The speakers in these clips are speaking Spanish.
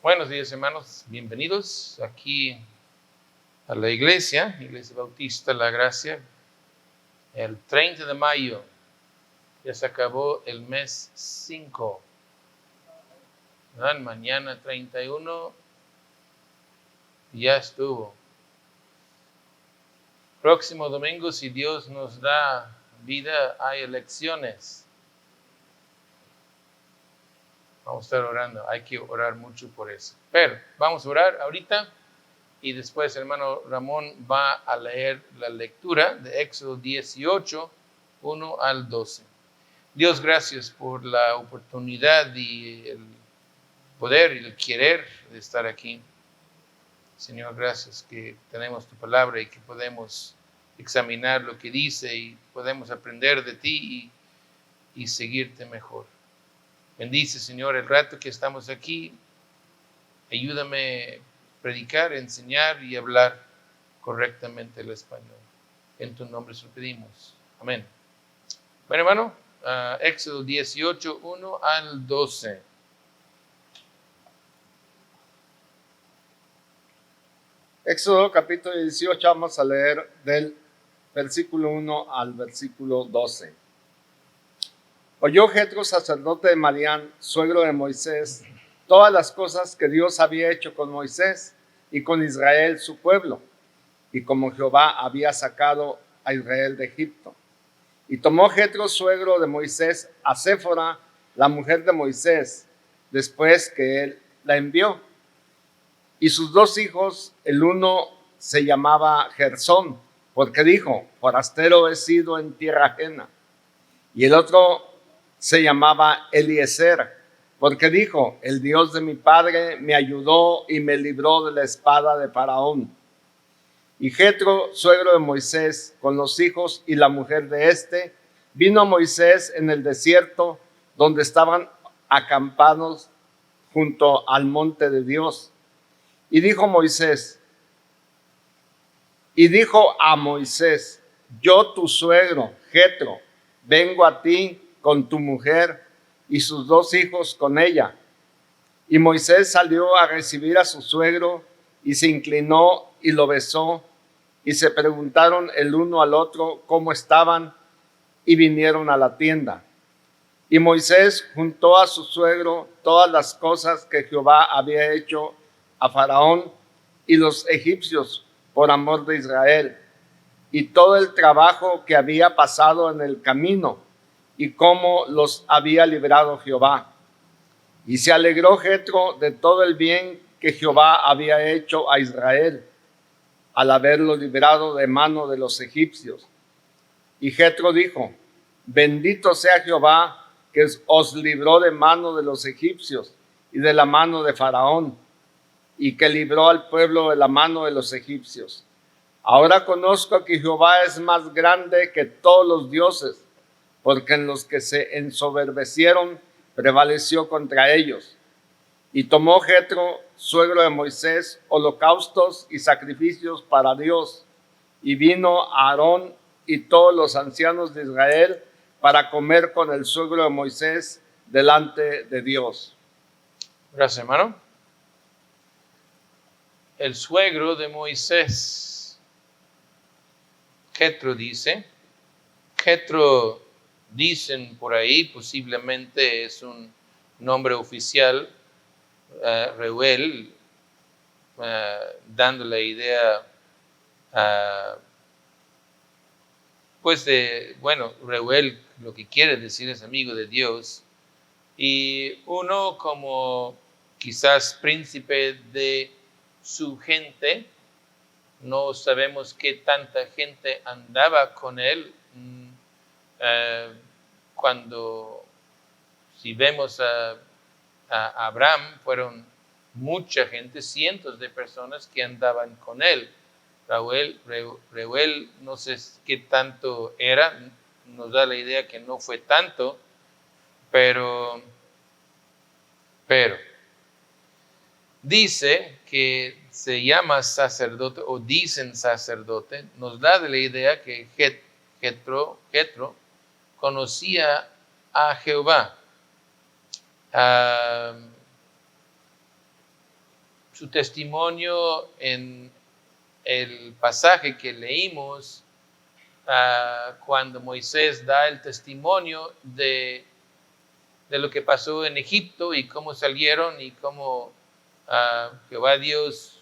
Buenos días, hermanos. Bienvenidos aquí a la Iglesia Bautista La Gracia. El 30 de mayo ya se acabó el mes 5. Mañana 31 ya estuvo. Próximo domingo, si Dios nos da vida, hay elecciones. Vamos a estar orando. Hay que orar mucho por eso. Pero vamos a orar ahorita. Y después el hermano Ramón va a leer la lectura de Éxodo 18, 1 al 12. Dios, gracias por la oportunidad y el poder y el querer de estar aquí. Señor, gracias que tenemos tu palabra y que podemos examinar lo que dice y podemos aprender de ti y seguirte mejor. Bendice, Señor, el rato que estamos aquí. Ayúdame a predicar, enseñar y hablar correctamente el español. En tu nombre se lo pedimos. Amén. Bueno, hermano, Éxodo 18, 1 al 12. Éxodo capítulo 18, vamos a leer del versículo 1 al versículo 12. Oyó Jetro, sacerdote de Madián, suegro de Moisés, todas las cosas que Dios había hecho con Moisés y con Israel su pueblo, y como Jehová había sacado a Israel de Egipto. Y tomó Jetro, suegro de Moisés, a Séfora, la mujer de Moisés, después que él la envió. Y sus dos hijos, el uno se llamaba Gersón, porque dijo, forastero he sido en tierra ajena. Y el otro se llamaba Eliezer, porque dijo, el Dios de mi padre me ayudó y me libró de la espada de Faraón. Y Jetro, suegro de Moisés, con los hijos y la mujer de éste, vino a Moisés en el desierto, donde estaban acampados junto al monte de Dios. Y dijo a Moisés, yo tu suegro, Jetro, vengo a ti con tu mujer y sus dos hijos con ella. Y Moisés salió a recibir a su suegro y se inclinó y lo besó, y se preguntaron el uno al otro cómo estaban, y vinieron a la tienda. Y Moisés juntó a su suegro todas las cosas que Jehová había hecho a Faraón y los egipcios por amor de Israel, y todo el trabajo que había pasado en el camino, y cómo los había librado Jehová. Y se alegró Jetro de todo el bien que Jehová había hecho a Israel, al haberlo librado de mano de los egipcios. Y Jetro dijo, bendito sea Jehová, que os libró de mano de los egipcios y de la mano de Faraón, y que libró al pueblo de la mano de los egipcios. Ahora conozco que Jehová es más grande que todos los dioses, porque en los que se ensoberbecieron prevaleció contra ellos. Y tomó Jetro, suegro de Moisés, holocaustos y sacrificios para Dios, y vino Aarón y todos los ancianos de Israel para comer con el suegro de Moisés delante de Dios. Gracias, hermano. El suegro de Moisés, Jetro dice. Jetro, dicen por ahí, posiblemente es un nombre oficial, Reuel, dando la idea, Reuel lo que quiere decir es amigo de Dios, y uno como quizás príncipe de su gente. No sabemos qué tanta gente andaba con él. Si vemos a Abraham, fueron mucha gente, cientos de personas que andaban con él. Reuel, no sé qué tanto era, nos da la idea que no fue tanto, pero dice que se llama sacerdote o dicen sacerdote, nos da la idea que Jetro conocía a Jehová. su testimonio en el pasaje que leímos, cuando Moisés da el testimonio de lo que pasó en Egipto y cómo salieron y cómo Jehová Dios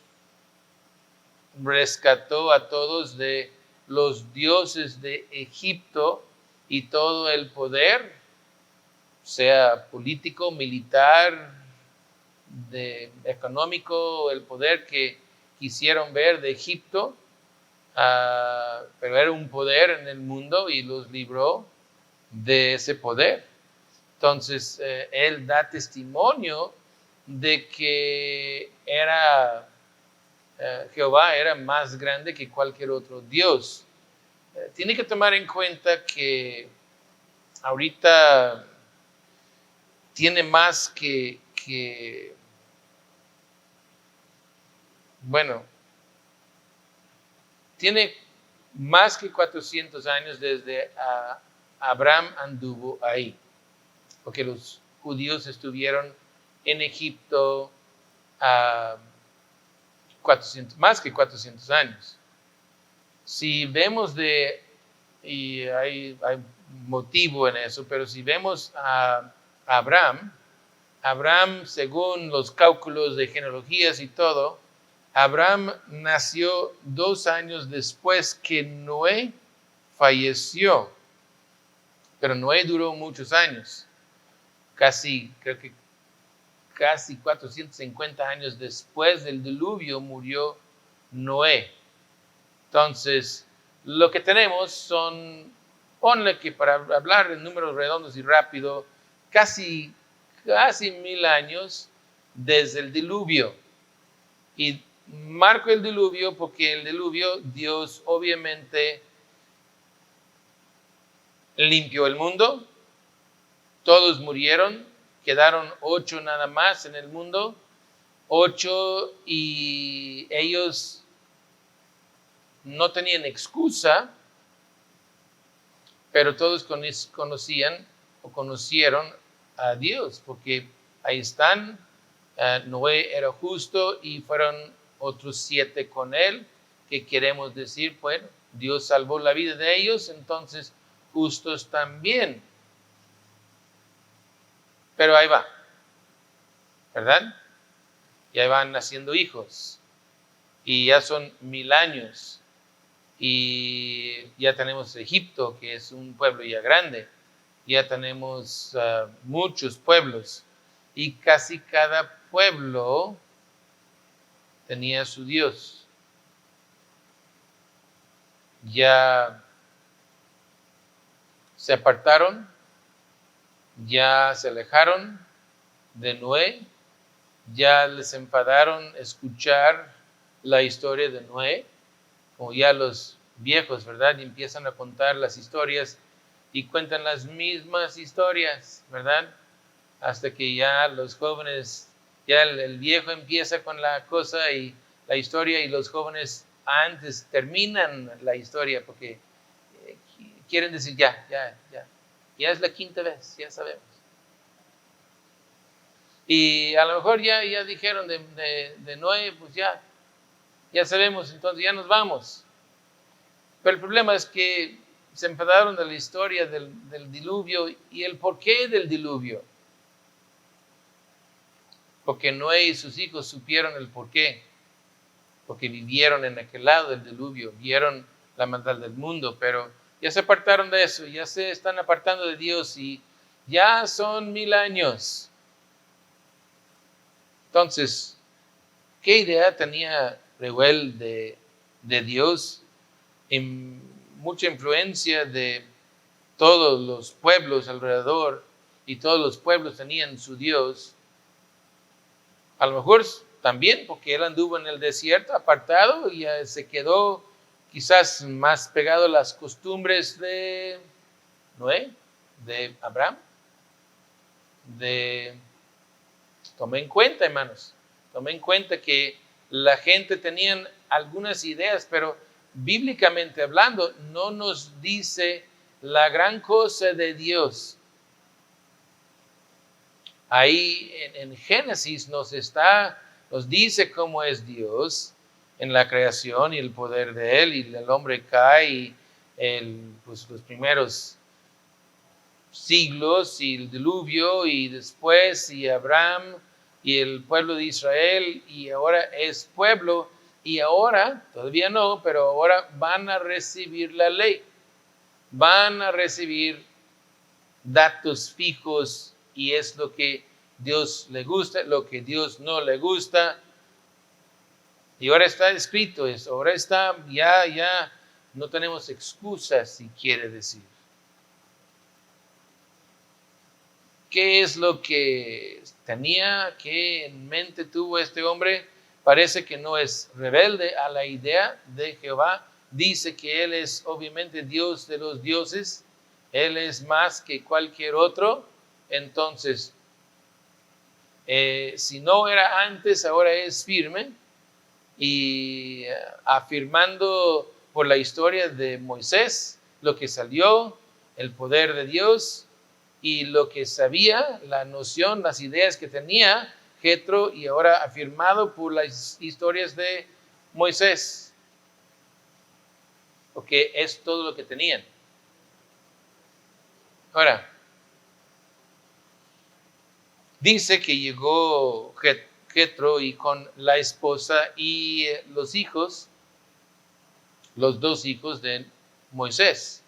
rescató a todos de los dioses de Egipto y todo el poder, sea político, militar, económico, el poder que quisieron ver de Egipto, pero era un poder en el mundo y los libró de ese poder. Entonces, él da testimonio de que Jehová era más grande que cualquier otro Dios. Tiene que tomar en cuenta que ahorita tiene más tiene más que 400 años desde Abraham anduvo ahí, porque los judíos estuvieron en Egipto más que 400 años. Si vemos y hay motivo en eso, pero si vemos a Abraham, según los cálculos de genealogías y todo, Abraham nació 2 años después que Noé falleció, pero Noé duró muchos años, creo que casi 450 años después del diluvio murió Noé. Entonces, lo que tenemos son, ponle que para hablar en números redondos y rápido, casi 1000 años desde el diluvio. Y marco el diluvio porque el diluvio, Dios obviamente limpió el mundo, todos murieron, quedaron 8 nada más en el mundo, 8, y ellos no tenían excusa, pero todos conocían o conocieron a Dios, porque ahí están. Noé era justo y fueron otros 7 con él, que queremos decir, bueno, Dios salvó la vida de ellos, entonces justos también. Pero ahí va, ¿verdad? Y ahí van naciendo hijos, y ya son 1000 años, y ya tenemos Egipto, que es un pueblo ya grande, ya tenemos muchos pueblos, y casi cada pueblo tenía su Dios. Ya se apartaron, ya se alejaron de Noé, ya les enfadaron escuchar la historia de Noé, como ya los viejos, ¿verdad? Y empiezan a contar las historias y cuentan las mismas historias, ¿verdad? Hasta que ya los jóvenes, ya el viejo empieza con la cosa y la historia, y los jóvenes antes terminan la historia porque quieren decir ya es la 5ª vez, ya sabemos. Y a lo mejor ya dijeron de Noé, pues ya sabemos, entonces ya nos vamos. Pero el problema es que se enfadaron de la historia del diluvio y el porqué del diluvio. Porque Noé y sus hijos supieron el porqué, porque vivieron en aquel lado del diluvio, vieron la maldad del mundo, pero ya se apartaron de eso, ya se están apartando de Dios y ya son 1000 años. Entonces, ¿qué idea tenía Reuel de Dios? Mucha influencia de todos los pueblos alrededor, y todos los pueblos tenían su Dios. A lo mejor también porque él anduvo en el desierto apartado y se quedó quizás más pegado a las costumbres de Noé, de Abraham. Tome en cuenta, hermanos, tome en cuenta que la gente tenía algunas ideas, pero bíblicamente hablando no nos dice la gran cosa de Dios. Ahí en Génesis nos está nos dice cómo es Dios en la creación y el poder de Él, y el hombre cae y pues, los primeros siglos y el diluvio y después y Abraham y el pueblo de Israel y ahora es pueblo y ahora, todavía no, pero ahora van a recibir la ley, van a recibir datos fijos y es lo que Dios le gusta, lo que Dios no le gusta. Y ahora está escrito eso, ahora está, ya no tenemos excusas, si quiere decir. ¿Qué es lo que tenía, qué en mente tuvo este hombre? Parece que no es rebelde a la idea de Jehová. Dice que Él es obviamente Dios de los dioses. Él es más que cualquier otro. Entonces, si no era antes, ahora es firme. Y afirmando por la historia de Moisés, lo que salió, el poder de Dios, y lo que sabía, la noción, las ideas que tenía Jetro, y ahora afirmado por las historias de Moisés, porque es todo lo que tenían. Ahora, dice que llegó Jetro y con la esposa y los hijos, los dos hijos de Moisés.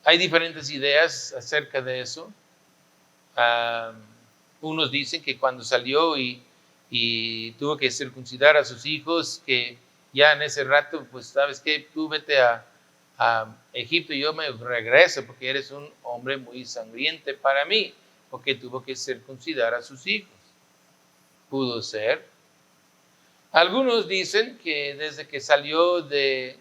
Hay diferentes ideas acerca de eso. Unos dicen que cuando salió y tuvo que circuncidar a sus hijos, que ya en ese rato, pues sabes que tú vete a Egipto y yo me regreso porque eres un hombre muy sangriente para mí, porque tuvo que circuncidar a sus hijos. Pudo ser. Algunos dicen que desde que salió de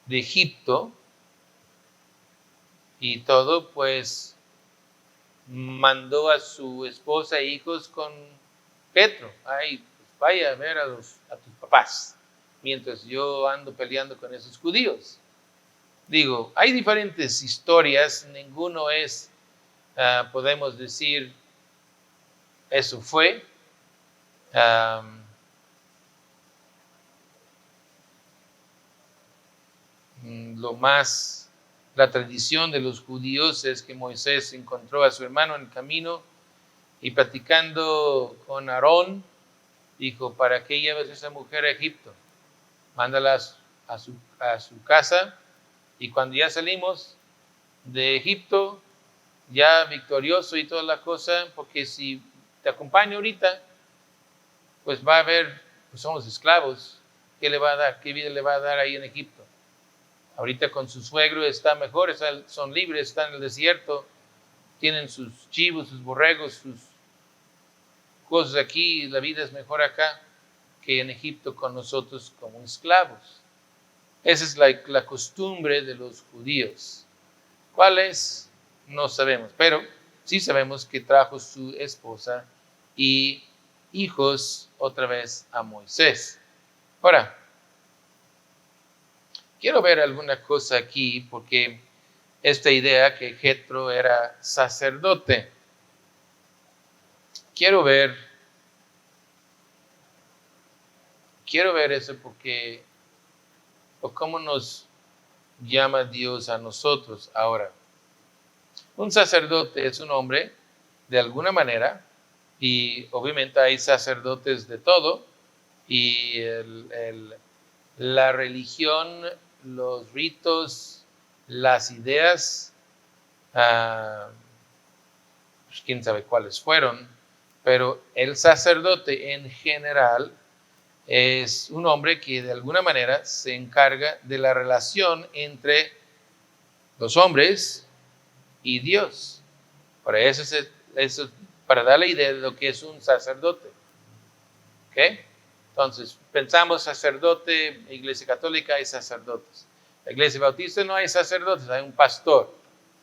Egipto y todo, pues mandó a su esposa e hijos con Jetro. Ay, pues vaya a ver a tus papás, mientras yo ando peleando con esos judíos. Digo, hay diferentes historias, ninguno es, podemos decir, eso fue. La tradición de los judíos es que Moisés encontró a su hermano en el camino y platicando con Aarón, dijo, ¿para qué llevas a esa mujer a Egipto? Mándala a su casa, y cuando ya salimos de Egipto, ya victorioso y toda la cosa, porque si te acompaño ahorita, pues va a haber, pues somos esclavos, ¿qué le va a dar? ¿Qué vida le va a dar ahí en Egipto? Ahorita con su suegro está mejor, son libres, están en el desierto, tienen sus chivos, sus borregos, sus cosas aquí, la vida es mejor acá que en Egipto con nosotros como esclavos. Esa es la costumbre de los judíos. ¿Cuál es? No sabemos, pero sí sabemos que trajo su esposa y hijos otra vez a Moisés. Ahora, quiero ver alguna cosa aquí, porque esta idea que Jetro era sacerdote, quiero ver eso porque, o cómo nos llama Dios a nosotros ahora. Un sacerdote es un hombre, de alguna manera, y obviamente hay sacerdotes de todo, y la religión, los ritos, las ideas, pues quién sabe cuáles fueron, pero el sacerdote en general es un hombre que de alguna manera se encarga de la relación entre los hombres y Dios. Para eso para dar la idea de lo que es un sacerdote. ¿Ok? Entonces, pensamos sacerdote, Iglesia Católica hay sacerdotes. La Iglesia Bautista no hay sacerdotes, hay un pastor,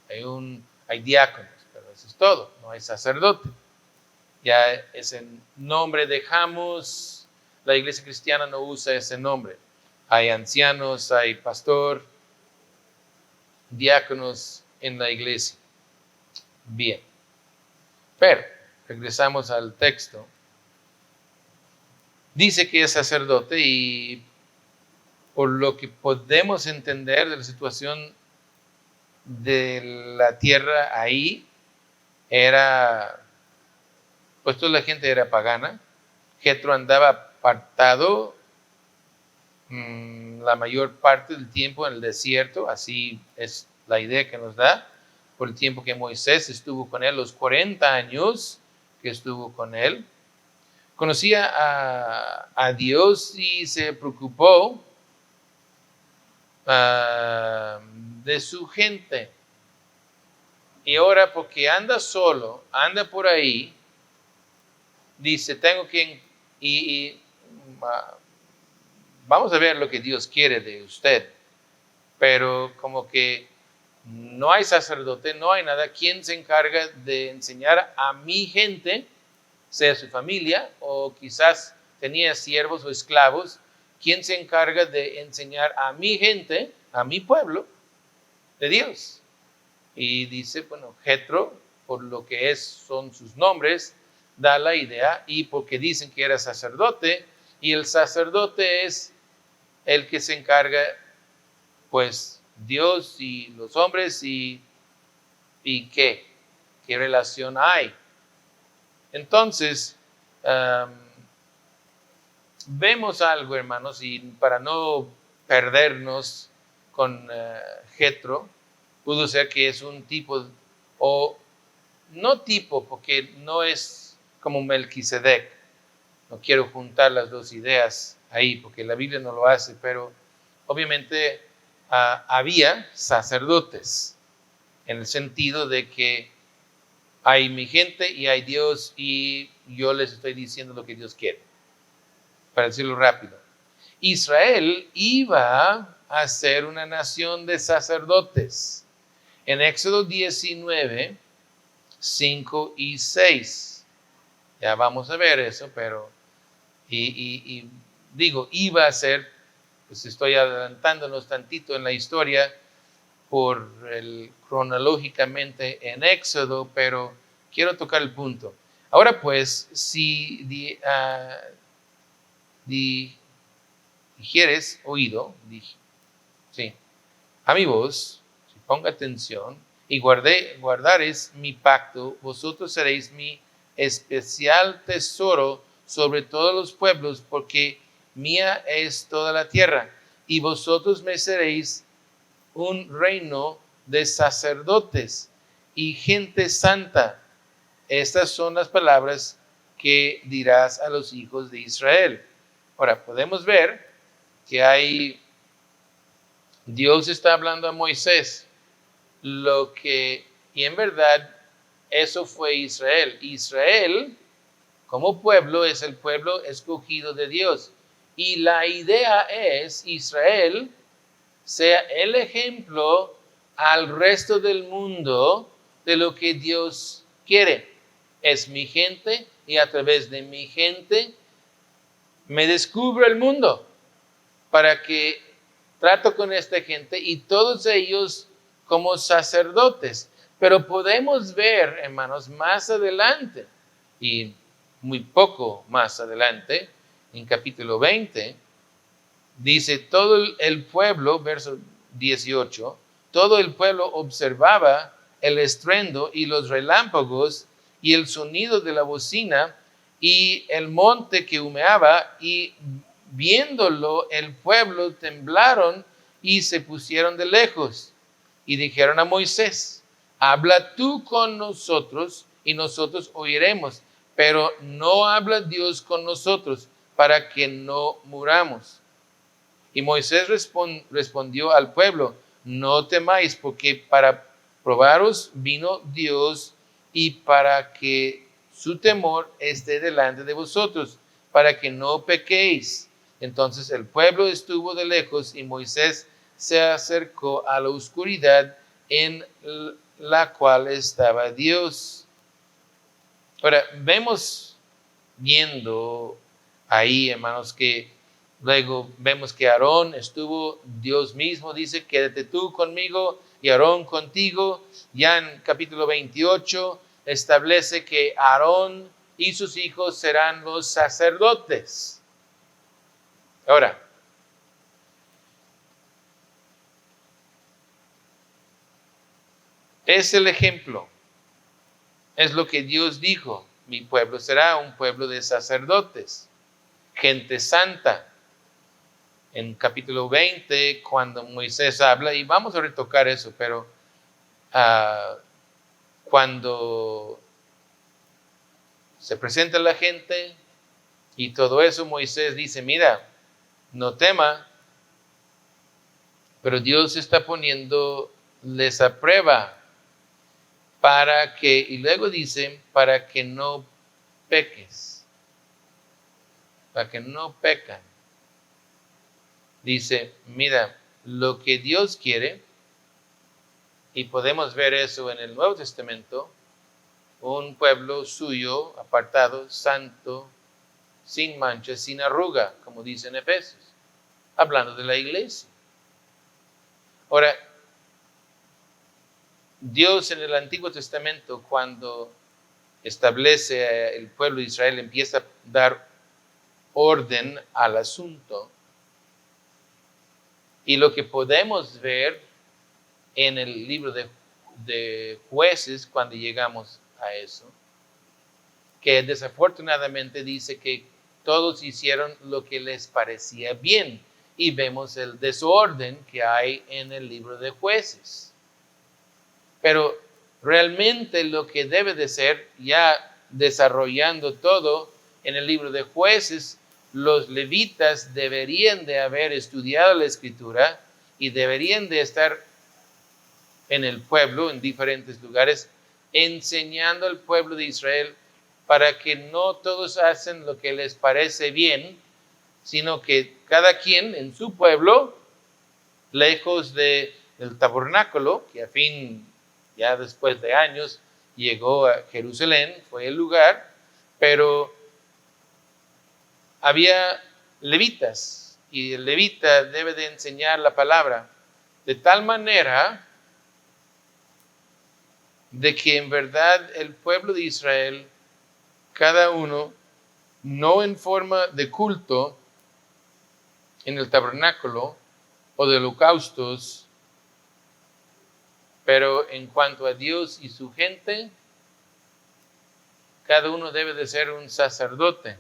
hay diáconos, pero eso es todo, no hay sacerdote. Ya ese nombre dejamos, la Iglesia Cristiana no usa ese nombre. Hay ancianos, hay pastor, diáconos en la iglesia. Bien, pero regresamos al texto. Dice que es sacerdote y por lo que podemos entender de la situación de la tierra ahí, pues toda la gente era pagana. Jetro andaba apartado la mayor parte del tiempo en el desierto, así es la idea que nos da, por el tiempo que Moisés estuvo con él, los 40 años que estuvo con él. Conocía a Dios y se preocupó de su gente. Y ahora, porque anda solo, anda por ahí, dice, tengo que... vamos a ver lo que Dios quiere de usted. Pero como que no hay sacerdote, no hay nada. ¿Quién se encarga de enseñar a mi gente, sea su familia, o quizás tenía siervos o esclavos? ¿Quién se encarga de enseñar a mi gente, a mi pueblo, de Dios? Y dice, bueno, Jetro, por lo que son sus nombres, da la idea, y porque dicen que era sacerdote, y el sacerdote es el que se encarga, pues, Dios y los hombres, y ¿qué relación hay? Entonces, vemos algo, hermanos, y para no perdernos con Jetro, pudo ser que es un tipo, o no tipo, porque no es como Melquisedec. No quiero juntar las dos ideas ahí, porque la Biblia no lo hace, pero obviamente había sacerdotes, en el sentido de que hay mi gente y hay Dios, y yo les estoy diciendo lo que Dios quiere, para decirlo rápido. Israel iba a ser una nación de sacerdotes. En Éxodo 19, 5 y 6. Ya vamos a ver eso, pero y digo, iba a ser, pues estoy adelantándonos tantito en la historia cronológicamente en Éxodo, pero quiero tocar el punto. Ahora pues, si dijeres oído, sí, a mi voz, si ponga atención, y guardares mi pacto, vosotros seréis mi especial tesoro sobre todos los pueblos, porque mía es toda la tierra, y vosotros me seréis un reino de sacerdotes y gente santa. Estas son las palabras que dirás a los hijos de Israel. Ahora, podemos ver que Dios está hablando a Moisés, y en verdad eso fue Israel. Israel, como pueblo, es el pueblo escogido de Dios. Y la idea es, Israel sea el ejemplo al resto del mundo de lo que Dios quiere. Es mi gente, y a través de mi gente me descubro el mundo, para que trato con esta gente y todos ellos como sacerdotes. Pero podemos ver, hermanos, más adelante, y muy poco más adelante, en capítulo 20, dice, todo el pueblo, verso 18, todo el pueblo observaba el estruendo y los relámpagos y el sonido de la bocina y el monte que humeaba, y viéndolo el pueblo temblaron y se pusieron de lejos y dijeron a Moisés, habla tú con nosotros y nosotros oiremos, pero no habla Dios con nosotros para que no muramos. Y Moisés respondió al pueblo, no temáis, porque para probaros vino Dios, y para que su temor esté delante de vosotros, para que no pequéis. Entonces el pueblo estuvo de lejos, y Moisés se acercó a la oscuridad en la cual estaba Dios. Ahora, viendo ahí, hermanos, que luego vemos que Aarón estuvo, Dios mismo dice, quédate tú conmigo, y Aarón contigo. Ya en capítulo 28 establece que Aarón y sus hijos serán los sacerdotes. Ahora, es el ejemplo. Es lo que Dios dijo. Mi pueblo será un pueblo de sacerdotes, gente santa. En capítulo 20, cuando Moisés habla, y vamos a retocar eso, pero cuando se presenta la gente y todo eso, Moisés dice, mira, no tema, pero Dios está poniéndoles a prueba para que, y luego dice, para que no peques, para que no pecan. Dice, mira, lo que Dios quiere, y podemos ver eso en el Nuevo Testamento, un pueblo suyo, apartado, santo, sin mancha, sin arruga, como dice en Efesios, hablando de la iglesia. Ahora, Dios en el Antiguo Testamento, cuando establece el pueblo de Israel, empieza a dar orden al asunto. Y lo que podemos ver en el libro de Jueces, cuando llegamos a eso, que desafortunadamente dice que todos hicieron lo que les parecía bien. Y vemos el desorden que hay en el libro de Jueces. Pero realmente lo que debe de ser, ya desarrollando todo en el libro de Jueces, los levitas deberían de haber estudiado la Escritura y deberían de estar en el pueblo, en diferentes lugares, enseñando al pueblo de Israel para que no todos hacen lo que les parece bien, sino que cada quien en su pueblo, lejos del tabernáculo, que a fin, ya después de años, llegó a Jerusalén, fue el lugar, pero había levitas, y el levita debe de enseñar la palabra de tal manera de que en verdad el pueblo de Israel, cada uno, no en forma de culto en el tabernáculo o de holocaustos, pero en cuanto a Dios y su gente, cada uno debe de ser un sacerdote.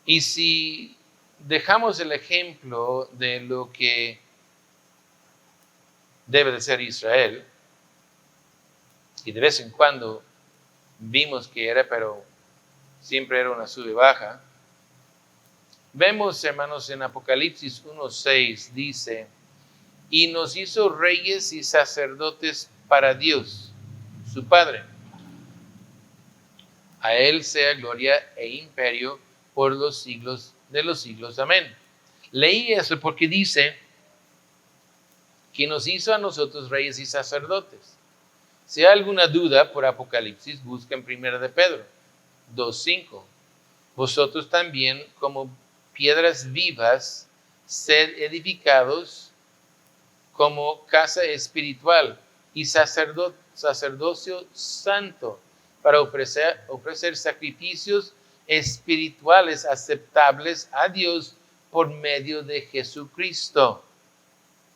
Y si dejamos el ejemplo de lo que debe de ser Israel, y de vez en cuando vimos que era, pero siempre era una sube baja, vemos, hermanos, en Apocalipsis 1:6 dice, y nos hizo reyes y sacerdotes para Dios, su Padre. A Él sea gloria e imperio por los siglos de los siglos. Amén. Leí eso porque dice que nos hizo a nosotros reyes y sacerdotes. Si hay alguna duda por Apocalipsis, busca en 1 de Pedro 2:5. Vosotros también, como piedras vivas, sed edificados como casa espiritual y sacerdocio santo para ofrecer sacrificios espirituales aceptables a Dios por medio de Jesucristo.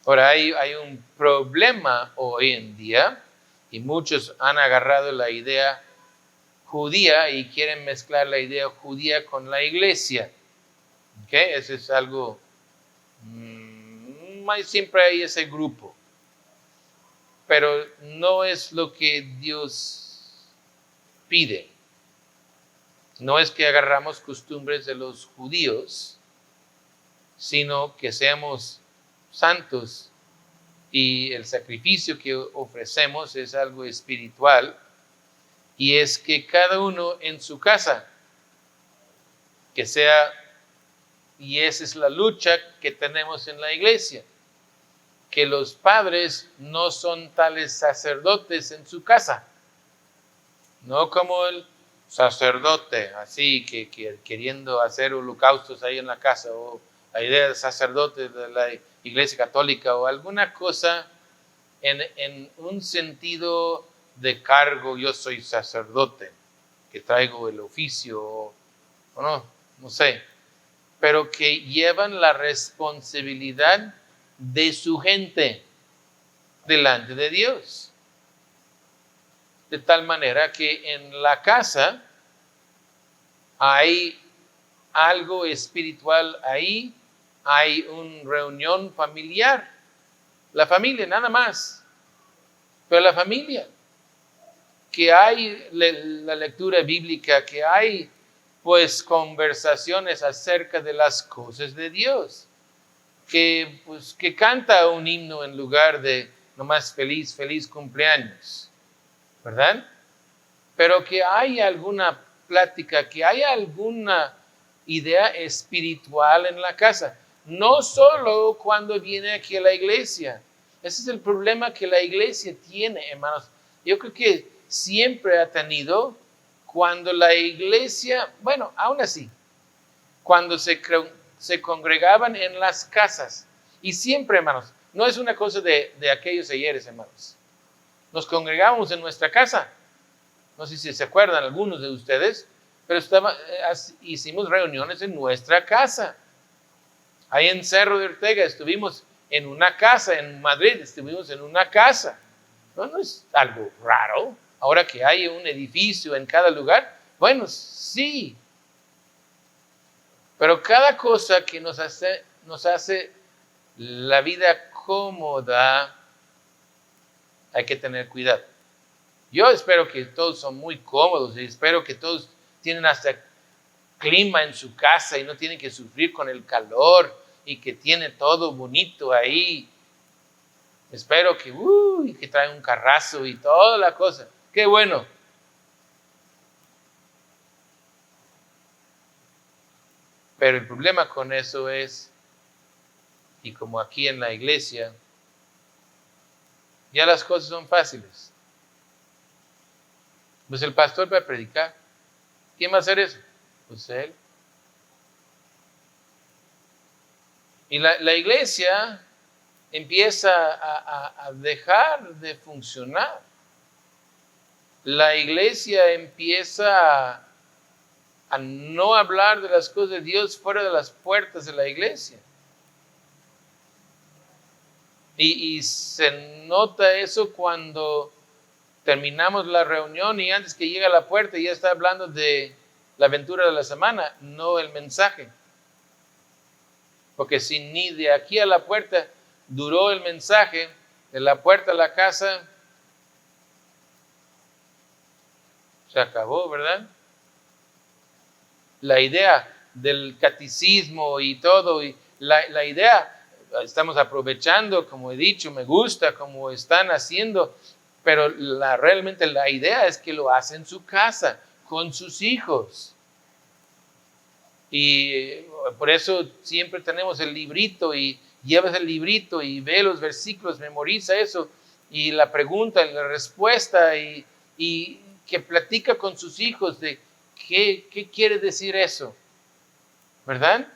Ahora hay un problema hoy en día y muchos han agarrado la idea judía y quieren mezclar la idea judía con la iglesia. ¿Okay? Eso es algo, siempre hay ese grupo. Pero no es lo que Dios pide. No es que agarramos costumbres de los judíos, sino que seamos santos y el sacrificio que ofrecemos es algo espiritual y es que cada uno en su casa, que sea, y esa es la lucha que tenemos en la iglesia, que los padres no son tales sacerdotes en su casa, no como el sacerdote, así que queriendo hacer holocaustos ahí en la casa, o la idea de sacerdote de la iglesia católica, o alguna cosa en un sentido de cargo, yo soy sacerdote, que traigo el oficio, o no sé, pero que llevan la responsabilidad de su gente delante de Dios. De tal manera que en la casa hay algo espiritual ahí, hay una reunión familiar, la familia nada más, pero la familia, que hay la lectura bíblica, que hay pues conversaciones acerca de las cosas de Dios, que canta un himno en lugar de nomás feliz cumpleaños, ¿verdad? Pero que hay alguna plática, que hay alguna idea espiritual en la casa, no solo cuando viene aquí a la iglesia. Ese es el problema que la iglesia tiene, hermanos. Yo creo que siempre ha tenido cuando la iglesia, bueno, aún así, cuando se congregaban en las casas, y siempre, hermanos, no es una cosa de aquellos ayeres, hermanos. Nos congregábamos en nuestra casa. No sé si se acuerdan algunos de ustedes, pero hicimos reuniones en nuestra casa. Ahí en Cerro de Ortega estuvimos en una casa, en Madrid estuvimos en una casa. No es algo raro. Ahora que hay un edificio en cada lugar, bueno, sí. Pero cada cosa que nos hace la vida cómoda, hay que tener cuidado. Yo espero que todos son muy cómodos y espero que todos tienen hasta clima en su casa y no tienen que sufrir con el calor y que tiene todo bonito ahí. Espero que trae un carrazo y toda la cosa. ¡Qué bueno! Pero el problema con eso es, y como aquí en la iglesia, ya las cosas son fáciles. Pues el pastor va a predicar. ¿Quién va a hacer eso? Pues él. Y la iglesia empieza a dejar de funcionar. La iglesia empieza a no hablar de las cosas de Dios fuera de las puertas de la iglesia. Y se nota eso cuando terminamos la reunión y antes que llegue a la puerta ya está hablando de la aventura de la semana, no el mensaje. Porque si ni de aquí a la puerta duró el mensaje, de la puerta a la casa, se acabó, ¿verdad? La idea del catecismo y todo, y la idea, estamos aprovechando, como he dicho, me gusta como están haciendo, pero realmente la idea es que lo hace en su casa, con sus hijos. Y por eso siempre tenemos el librito y llevas el librito y ve los versículos, memoriza eso y la pregunta y la respuesta y que platica con sus hijos de qué quiere decir eso, ¿verdad?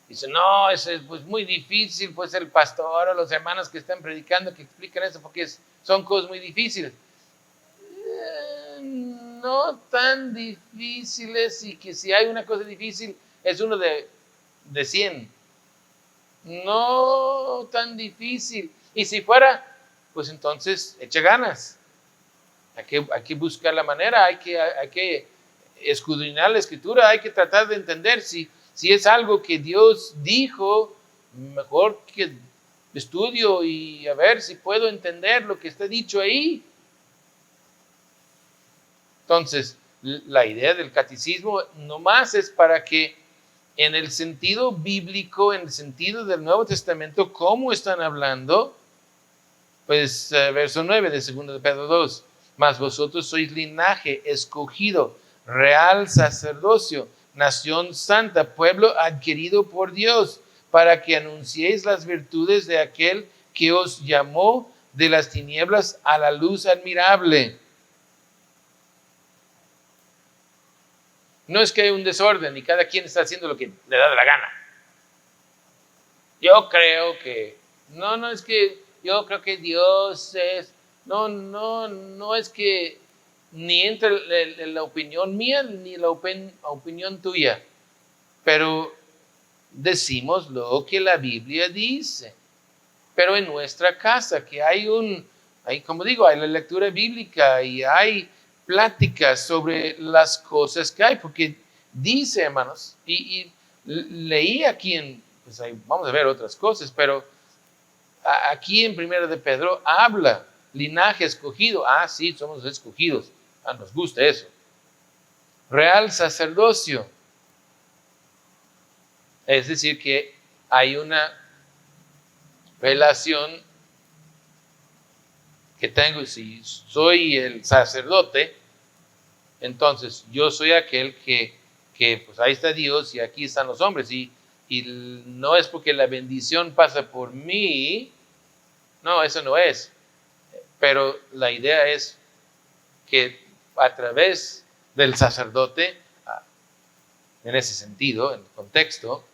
Dice, no, eso es pues, muy difícil, pues el pastor o los hermanos que están predicando que explican eso porque son cosas muy difíciles. No tan difíciles y que si hay una cosa difícil es uno de 100. No tan difícil. Y si fuera, pues entonces echa ganas. Hay que buscar la manera, hay que escudriñar la escritura, hay que tratar de entender si es algo que Dios dijo, mejor que estudio y a ver si puedo entender lo que está dicho ahí. Entonces, la idea del catecismo nomás es para que en el sentido bíblico, en el sentido del Nuevo Testamento, ¿cómo están hablando? Pues verso 9 de 2 de Pedro 2. Mas vosotros sois linaje escogido, real sacerdocio, nación santa, pueblo adquirido por Dios, para que anunciéis las virtudes de aquel que os llamó de las tinieblas a la luz admirable. No es que hay un desorden y cada quien está haciendo lo que le da de la gana. Yo creo que, no, es que yo creo que Dios es, no es que ni entre la opinión mía ni la opinión tuya, pero decimos lo que la Biblia dice. Pero en nuestra casa, que como digo, hay la lectura bíblica y hay pláticas sobre las cosas que hay, porque dice, hermanos, y leí aquí pues vamos a ver otras cosas, pero aquí en Primera de Pedro habla linaje escogido. Sí, somos escogidos. Nos gusta eso. Real sacerdocio. Es decir, que hay una relación que tengo. Si soy el sacerdote, entonces yo soy aquel que pues ahí está Dios y aquí están los hombres. Y no es porque la bendición pasa por mí. No, eso no es. Pero la idea es que a través del sacerdote, en ese sentido, en el contexto,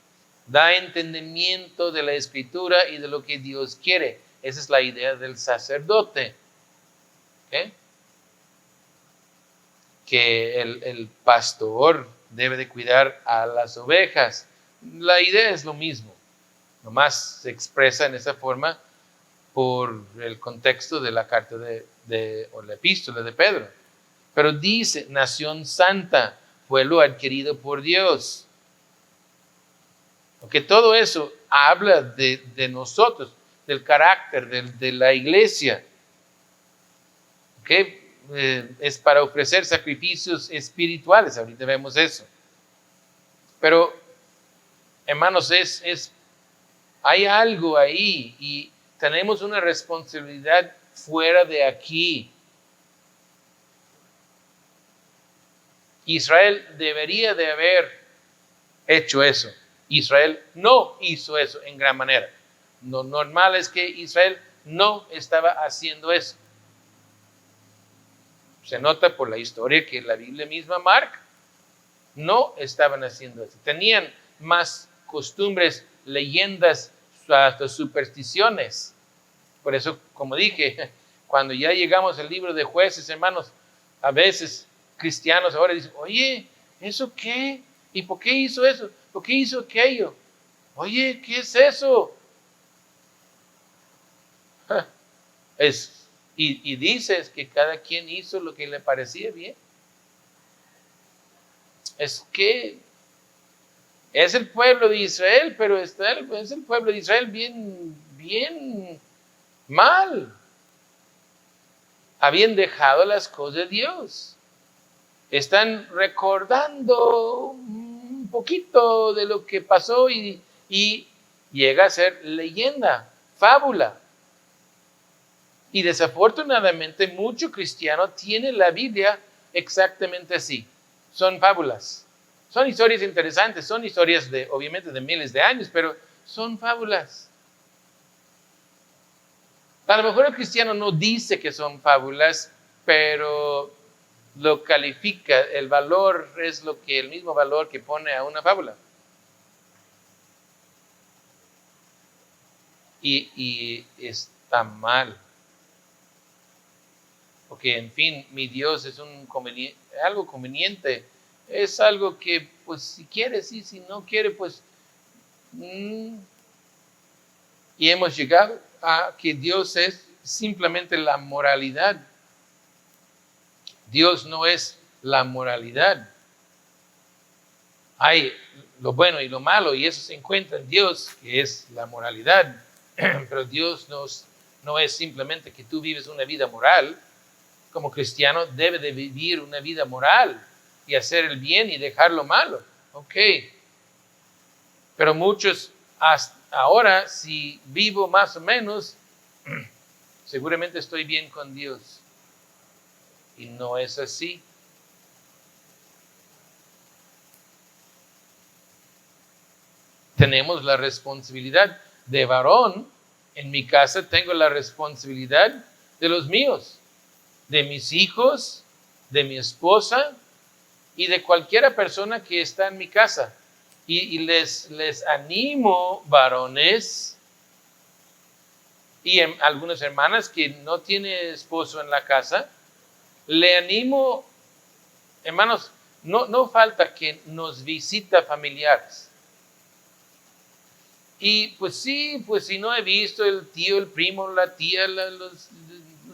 da entendimiento de la escritura y de lo que Dios quiere. Esa es la idea del sacerdote. ¿Okay? Que el pastor debe de cuidar a las ovejas. La idea es lo mismo, nomás se expresa en esa forma por el contexto de la carta o la epístola de Pedro. Pero dice, nación santa, pueblo adquirido por Dios. Porque todo eso habla de nosotros, del carácter de la iglesia. ¿Okay? Es para ofrecer sacrificios espirituales. Ahorita vemos eso. Pero, hermanos, hay algo ahí y tenemos una responsabilidad fuera de aquí. Israel debería de haber hecho eso. Israel no hizo eso en gran manera. Lo normal es que Israel no estaba haciendo eso. Se nota por la historia que la Biblia misma marca. No estaban haciendo eso. Tenían más costumbres, leyendas, hasta supersticiones. Por eso, como dije, cuando ya llegamos al libro de Jueces, hermanos, a veces cristianos ahora dicen, oye, ¿eso qué? ¿Y por qué hizo eso? ¿Por qué hizo aquello? Oye, ¿qué es eso? Y dices que cada quien hizo lo que le parecía bien. Es que es el pueblo de Israel, pero es el pueblo de Israel bien mal. Habían dejado las cosas de Dios. Están recordando un poquito de lo que pasó y llega a ser leyenda, fábula. Y desafortunadamente mucho cristiano tiene la Biblia exactamente así. Son fábulas. Son historias interesantes, son historias obviamente de miles de años, pero son fábulas. A lo mejor el cristiano no dice que son fábulas, pero lo califica. El valor es el mismo valor que pone a una fábula. Y está mal. Porque, en fin, mi Dios es algo conveniente. Es algo que, pues, si quiere, sí, si no quiere, pues. Y hemos llegado a que Dios es simplemente la moralidad. Dios no es la moralidad. Hay lo bueno y lo malo, y eso se encuentra en Dios, que es la moralidad. Pero Dios no es simplemente que tú vives una vida moral. Como cristiano debe de vivir una vida moral y hacer el bien y dejar lo malo. Ok. Pero muchos hasta ahora, si vivo más o menos, seguramente estoy bien con Dios. Y no es así. Tenemos la responsabilidad de varón. En mi casa tengo la responsabilidad de los míos, de mis hijos, de mi esposa y de cualquier persona que está en mi casa. Y les animo, varones, y algunas hermanas que no tienen esposo en la casa, le animo, hermanos, no falta que nos visita familiares. Y pues sí, pues si no he visto el tío, el primo, la tía, los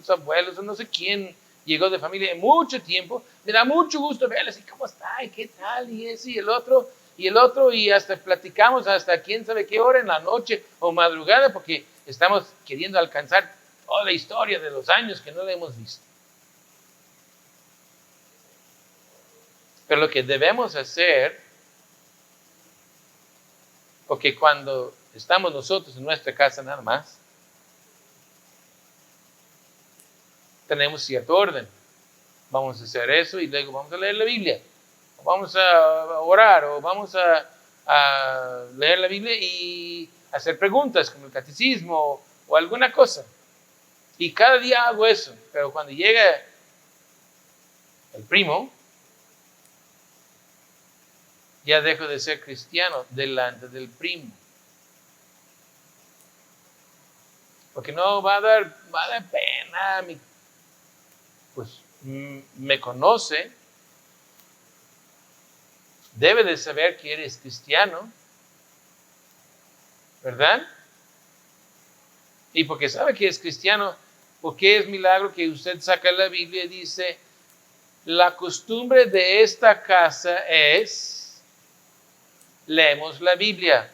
abuelos, no sé quién llegó de familia en mucho tiempo, me da mucho gusto verles y cómo está, y qué tal, y ese y el otro, y hasta platicamos hasta quién sabe qué hora en la noche o madrugada, porque estamos queriendo alcanzar toda la historia de los años que no la hemos visto. Pero lo que debemos hacer, porque cuando estamos nosotros en nuestra casa nada más, tenemos cierto orden. Vamos a hacer eso y luego vamos a leer la Biblia. O vamos a orar o vamos a leer la Biblia y hacer preguntas como el catecismo o alguna cosa. Y cada día hago eso. Pero cuando llega el primo, ya dejo de ser cristiano delante del primo. Porque no va a dar pena. Pues me conoce. Debe de saber que eres cristiano. ¿Verdad? Y porque sabe que es cristiano, porque es milagro que usted saca la Biblia y dice, la costumbre de esta casa es, leemos la Biblia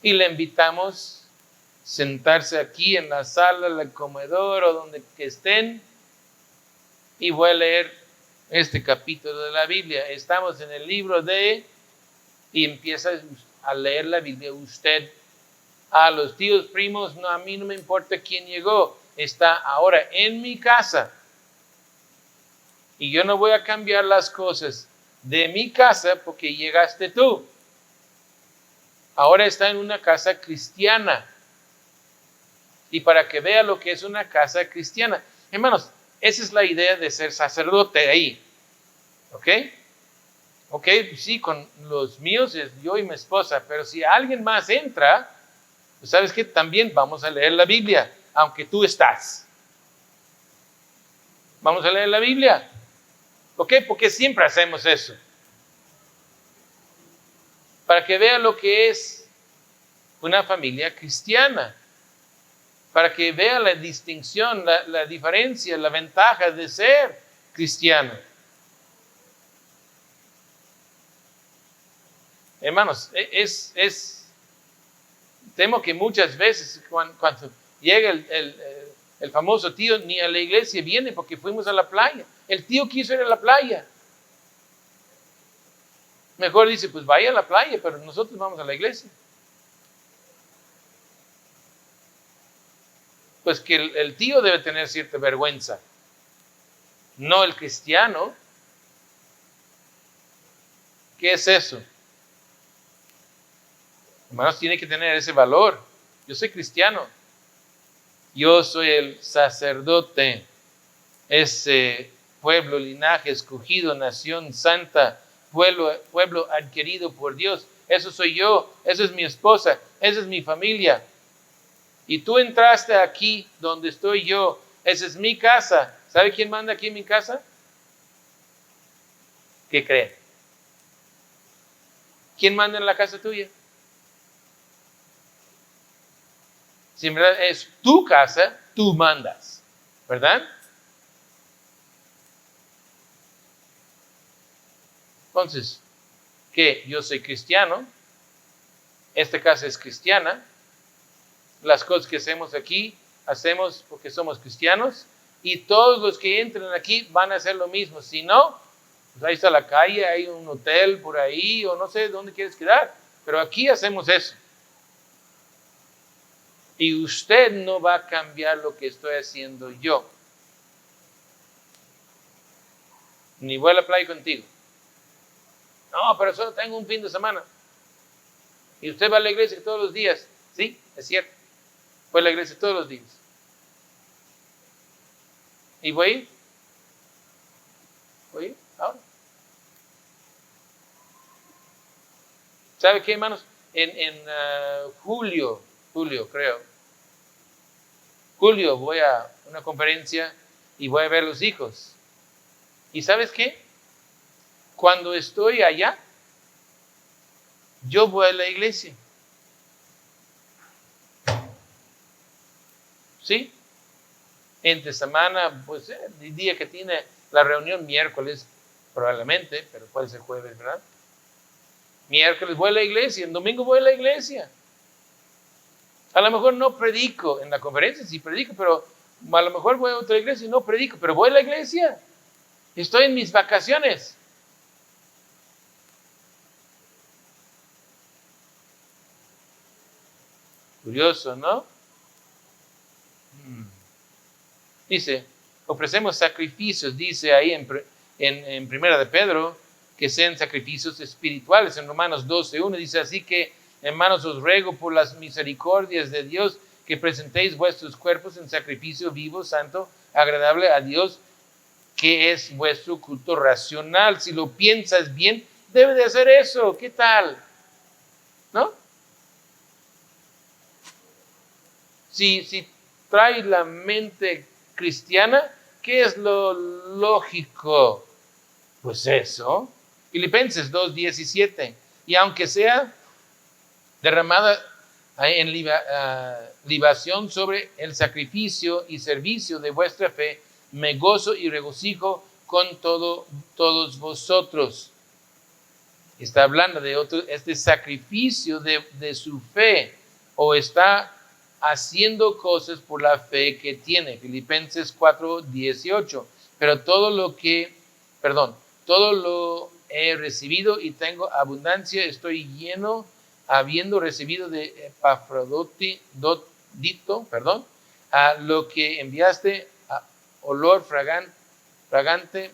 y le invitamos a sentarse aquí en la sala, en el comedor o donde que estén y voy a leer este capítulo de la Biblia. Estamos en el libro y empieza a leer la Biblia usted. A los tíos, primos, no, a mí no me importa quién llegó, está ahora en mi casa. Y yo no voy a cambiar las cosas de mi casa porque llegaste tú. Ahora está en una casa cristiana. Y para que vea lo que es una casa cristiana. Hermanos, esa es la idea de ser sacerdote ahí. ¿Ok? Ok, sí, con los míos es yo y mi esposa, pero si alguien más entra, pues sabes que también vamos a leer la Biblia, aunque tú estás. Vamos a leer la Biblia. ¿Ok? Porque siempre hacemos eso. Para que vea lo que es una familia cristiana. Para que vea la distinción, la diferencia, la ventaja de ser cristiano. Hermanos, temo que muchas veces cuando llega el famoso tío, ni a la iglesia viene porque fuimos a la playa. El tío quiso ir a la playa. Mejor dice, pues vaya a la playa, pero nosotros vamos a la iglesia. Pues que el tío debe tener cierta vergüenza. No el cristiano. ¿Qué es eso? Hermanos, tiene que tener ese valor. Yo soy cristiano. Yo soy el sacerdote. Ese pueblo, linaje escogido, nación santa, pueblo adquirido por Dios. Eso soy yo. Esa es mi esposa. Esa es mi familia. Y tú entraste aquí donde estoy yo. Esa es mi casa. ¿Sabe quién manda aquí en mi casa? ¿Qué creen? ¿Quién manda en la casa tuya? Si en verdad es tu casa, tú mandas, ¿verdad? Entonces, ¿qué? Yo soy cristiano, esta casa es cristiana, las cosas que hacemos aquí, hacemos porque somos cristianos, y todos los que entren aquí van a hacer lo mismo. Si no, pues ahí está la calle, hay un hotel por ahí, o no sé dónde quieres quedar, pero aquí hacemos eso. Y usted no va a cambiar lo que estoy haciendo yo. Ni voy a la playa contigo. No, pero solo tengo un fin de semana. Y usted va a la iglesia todos los días. Sí, es cierto. Voy a la iglesia todos los días. ¿Y voy a ir? ¿Voy a ir? Ahora. ¿Sabe qué, hermanos? En julio creo, julio voy a una conferencia y voy a ver los hijos. ¿Y sabes qué? Cuando estoy allá, yo voy a la iglesia. ¿Sí? Entre semana, pues el día que tiene la reunión, miércoles probablemente, pero puede ser jueves, ¿verdad? Miércoles voy a la iglesia, el domingo voy a la iglesia. A lo mejor no predico en la conferencia, sí predico, pero a lo mejor voy a otra iglesia y no predico, pero voy a la iglesia. Estoy en mis vacaciones. Curioso, ¿no? Dice, ofrecemos sacrificios, dice ahí en Primera de Pedro, que sean sacrificios espirituales. En Romanos 12:1 dice, así que, hermanos, os ruego por las misericordias de Dios que presentéis vuestros cuerpos en sacrificio vivo, santo, agradable a Dios, que es vuestro culto racional. Si lo piensas bien, debe de hacer eso. ¿Qué tal? ¿No? Si trae la mente cristiana, ¿qué es lo lógico? Pues eso. Filipenses 2:17. Y aunque sea derramada en libación sobre el sacrificio y servicio de vuestra fe, me gozo y regocijo con todos vosotros. Está hablando de este sacrificio de su fe, o está haciendo cosas por la fe que tiene. Filipenses 4:18. Pero todo lo he recibido y tengo abundancia, estoy lleno, habiendo recibido de Epafrodito, a lo que enviaste, a olor fragante,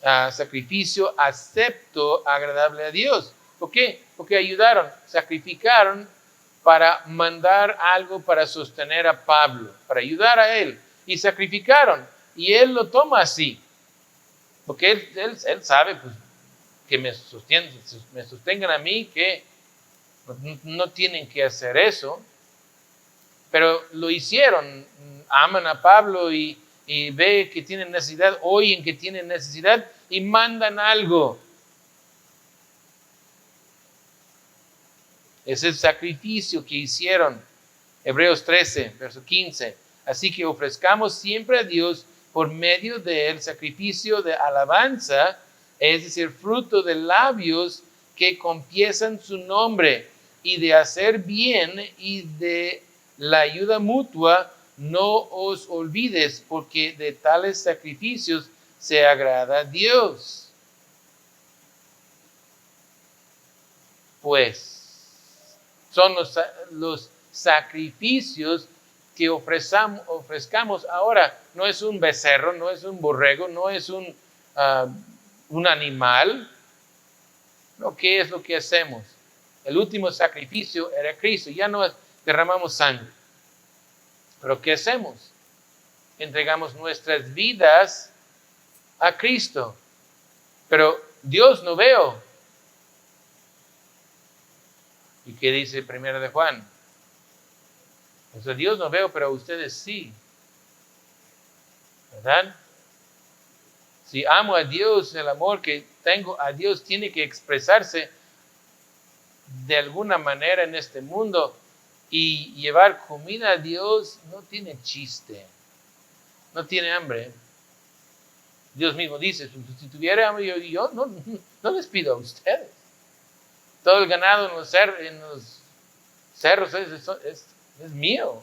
a sacrificio acepto, agradable a Dios. ¿Por qué? Porque ayudaron, sacrificaron para mandar algo para sostener a Pablo, para ayudar a él, y sacrificaron, y él lo toma así, porque él sabe pues, que me sostengan a mí, que no tienen que hacer eso, pero lo hicieron. Aman a Pablo y ve que tienen necesidad, oyen que tienen necesidad y mandan algo. Es el sacrificio que hicieron. Hebreos 13, verso 15. Así que ofrezcamos siempre a Dios por medio del sacrificio de alabanza, es decir, fruto de labios que confiesan su nombre, y de hacer bien y de la ayuda mutua, no os olvides, porque de tales sacrificios se agrada a Dios. Pues son los sacrificios que ofrezcamos ahora. No es un becerro, no es un borrego, no es un animal. No, ¿qué es lo que hacemos? El último sacrificio era Cristo. Ya no derramamos sangre. Pero ¿qué hacemos? Entregamos nuestras vidas a Cristo. Pero Dios no veo. ¿Y qué dice Primera de Juan? O sea, Dios no veo, pero ustedes sí. ¿Verdad? Si amo a Dios, el amor que tengo a Dios tiene que expresarse de alguna manera en este mundo, y llevar comida a Dios no tiene chiste, no tiene hambre. Dios mismo dice, si tuviera hambre yo no les pido a ustedes. Todo el ganado en los cerros es mío.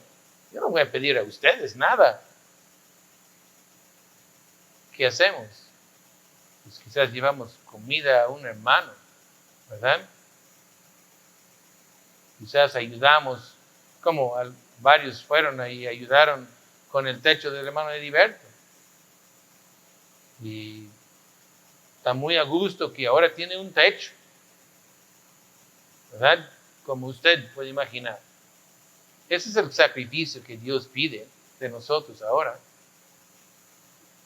Yo no voy a pedir a ustedes nada. ¿Qué hacemos? Pues quizás llevamos comida a un hermano, ¿verdad? Quizás ayudamos, como varios fueron ahí y ayudaron con el techo del hermano Heriberto. Y está muy a gusto que ahora tiene un techo, ¿verdad? Como usted puede imaginar. Ese es el sacrificio que Dios pide de nosotros ahora.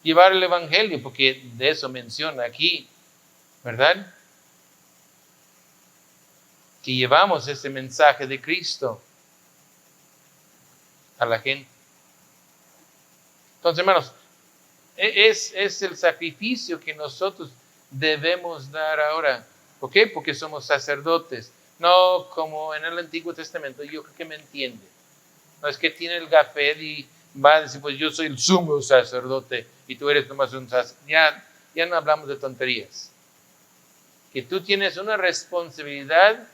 Llevar el evangelio, porque de eso menciona aquí, ¿verdad? Que llevamos ese mensaje de Cristo a la gente. Entonces, hermanos, es el sacrificio que nosotros debemos dar ahora. ¿Por qué? Porque somos sacerdotes. No como en el Antiguo Testamento, yo creo que me entiende. No es que tiene el gafet y va a decir, pues yo soy el sumo sacerdote y tú eres nomás un sacerdote. Ya no hablamos de tonterías. Que tú tienes una responsabilidad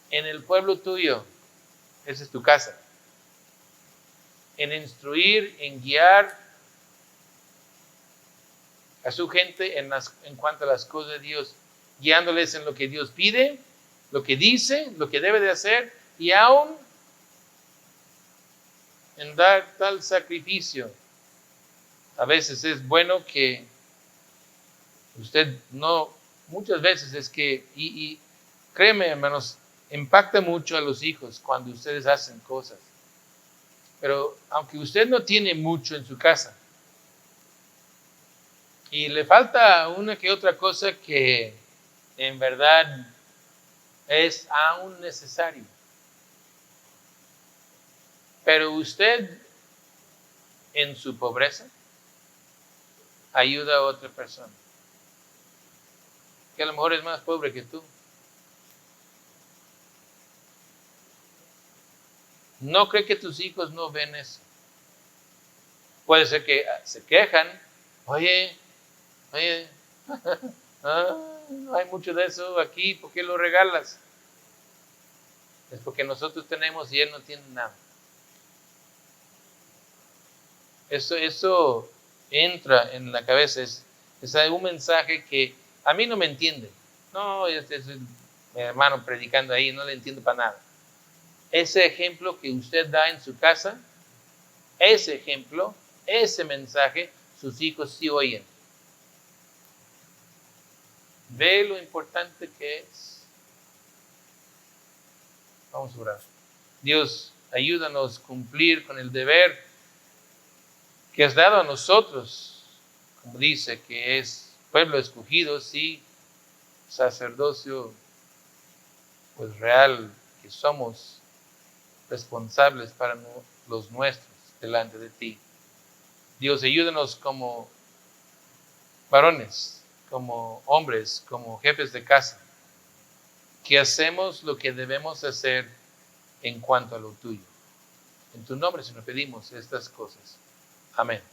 en el pueblo tuyo. Esa es tu casa. En instruir, en guiar a su gente en cuanto a las cosas de Dios, guiándoles en lo que Dios pide, lo que dice, lo que debe de hacer, y aún en dar tal sacrificio. A veces es bueno que usted no, muchas veces es que, y créeme, hermanos, impacta mucho a los hijos cuando ustedes hacen cosas. Pero aunque usted no tiene mucho en su casa, y le falta una que otra cosa que en verdad es aún necesario. Pero usted en su pobreza ayuda a otra persona que a lo mejor es más pobre que tú. No cree que tus hijos no ven eso. Puede ser que se quejan. Oye, hay mucho de eso aquí, ¿por qué lo regalas? Es porque nosotros tenemos y él no tiene nada. Eso entra en la cabeza. Es un mensaje que a mí no me entiende. No, este es mi hermano predicando ahí, no le entiendo para nada. Ese ejemplo que usted da en su casa, ese ejemplo, ese mensaje, sus hijos sí oyen. Ve lo importante que es. Vamos a orar. Dios, ayúdanos a cumplir con el deber que has dado a nosotros, como dice, que es pueblo escogido, sí, sacerdocio, pues real, que somos responsables para los nuestros delante de ti. Dios, ayúdanos como varones, como hombres, como jefes de casa, que hacemos lo que debemos hacer en cuanto a lo tuyo. En tu nombre, Señor, pedimos estas cosas. Amén.